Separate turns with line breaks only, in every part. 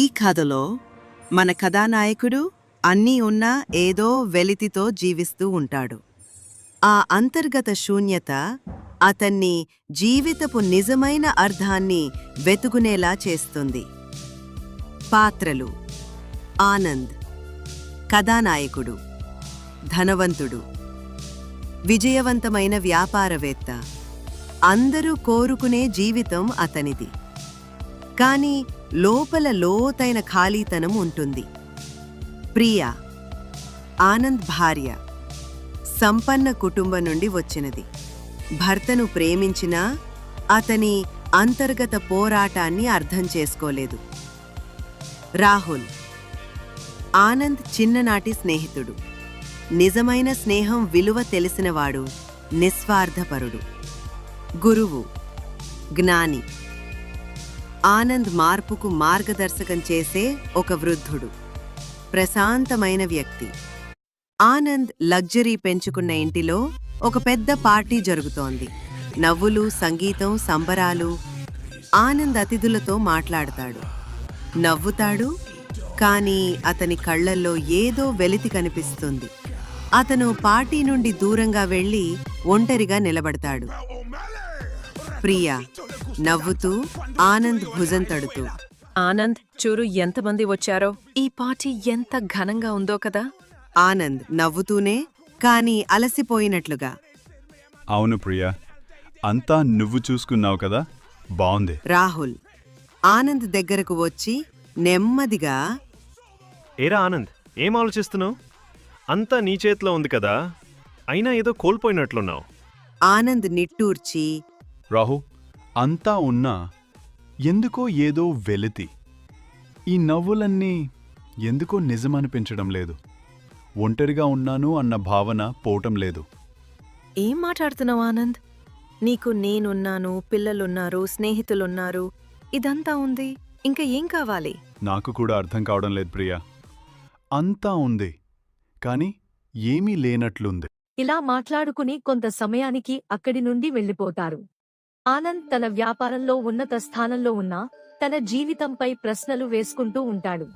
ఈ కథలో మన కథానాయకుడు అన్నీ ఉన్నా ఏదో వెలితితో జీవిస్తూ ఉంటాడు. ఆ అంతర్గత శూన్యత అతన్ని జీవితపు నిజమైన అర్థాన్ని వెతుకునేలా చేస్తుంది. పాత్రలు: ఆనంద్ కథానాయకుడు, ధనవంతుడు, విజయవంతమైన వ్యాపారవేత్త. అందరూ కోరుకునే జీవితం అతనిది. కాని లోపల లోతైన ఖాళీతనం ఉంటుంది. ప్రియా ఆనంద్ భార్య, సంపన్న కుటుంబం నుండి వచ్చినది. భర్తను ప్రేమించినా అతని అంతర్గత పోరాటాన్ని అర్థం చేసుకోలేదు. రాహుల్ ఆనంద్ చిన్ననాటి స్నేహితుడు. నిజమైన స్నేహం విలువ తెలిసినవాడు, నిస్వార్థపరుడు. గురువు జ్ఞాని. ఆనంద్ మార్పుకు మార్గదర్శకం చేసే ఒక వృద్ధుడు, ప్రశాంతమైన వ్యక్తి. ఆనంద్ లగ్జరీ పెంచుకున్న ఇంటిలో ఒక పెద్ద పార్టీ జరుగుతోంది. నవ్వులు, సంగీతం, సంబరాలు. ఆనంద్ అతిథులతో మాట్లాడతాడు, నవ్వుతాడు. కానీ అతని కళ్లల్లో ఏదో వెలితి కనిపిస్తుంది. అతను పార్టీ నుండి దూరంగా వెళ్లి ఒంటరిగా నిలబడతాడు. ప్రియా నవ్వుతూ ఆనంద్ భుజం తడుతూ,
ఆనంద్, చూరు ఎంతమంది వచ్చారో. ఈ పార్టీ ఎంత ఘనంగా ఉందో కదా.
ఆనంద్ నవ్వుతూనే కాని అలసిపోయినట్లుగా,
అవును ప్రియా, అంతా నువ్వు చూసుకున్నావు కదా, బావుంది.
రాహుల్ ఆనంద్ దగ్గరకు వచ్చి నెమ్మదిగా,
ఏరా ఆనంద్, ఏం ఆలోచిస్తున్నావు? అంతా నీ చేతిలో ఉంది కదా, అయినా ఏదో కోల్పోయినట్లున్నావు.
ఆనంద్ నిట్టూర్చి,
రాహు, అంతా ఉన్నా ఎందుకో ఏదో వెలితి. ఈ నవ్వులన్నీ ఎందుకో నిజమనిపించడం లేదు. ఒంటరిగా ఉన్నాను అన్న భావన పోవటం లేదు.
ఏం మాట్లాడుతున్నావు ఆనంద్? నీకు నేనున్నాను, పిల్లలున్నారు, స్నేహితులున్నారు, ఇదంతా ఉంది. ఇంకా ఏం కావాలి?
నాకు కూడా అర్థం కావడం లేదు ప్రియా. అంతా ఉంది, కాని ఏమీ లేనట్లుంది.
ఇలా మాట్లాడుకుని కొంత సమయానికి అక్కడి నుండి వెళ్ళిపోతారు. ఆనంద్ తన వ్యాపారంలో ఉన్నత స్థానంలో ఉన్నా తన జీవితంపై ప్రశ్నలు వేసుకుంటూ ఉంటాడు.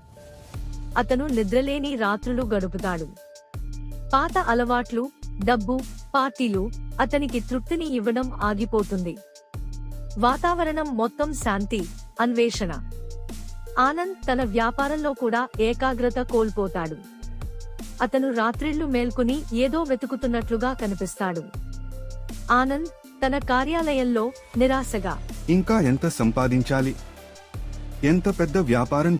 అతను నిద్రలేని రాత్రులు గడుపుతాడు. పాత అలవాట్లు, డబ్బు, పార్టీలు అతనికి తృప్తిని ఇవ్వడం ఆగిపోతుంది. వాతావరణం మొత్తం శాంతి, అన్వేషణ. ఆనంద్ తన వ్యాపారంలో కూడా ఏకాగ్రత కోల్పోతాడు. అతను రాత్రిళ్లు మేల్కొని ఏదో వెతుకుతున్నట్లుగా కనిపిస్తాడు. ఆనంద్ తన కార్యాలయంలో నిరాశగా,
ఇంకా ఎంత సంపాదించాలి, ఎంత పెద్ద వ్యాపారం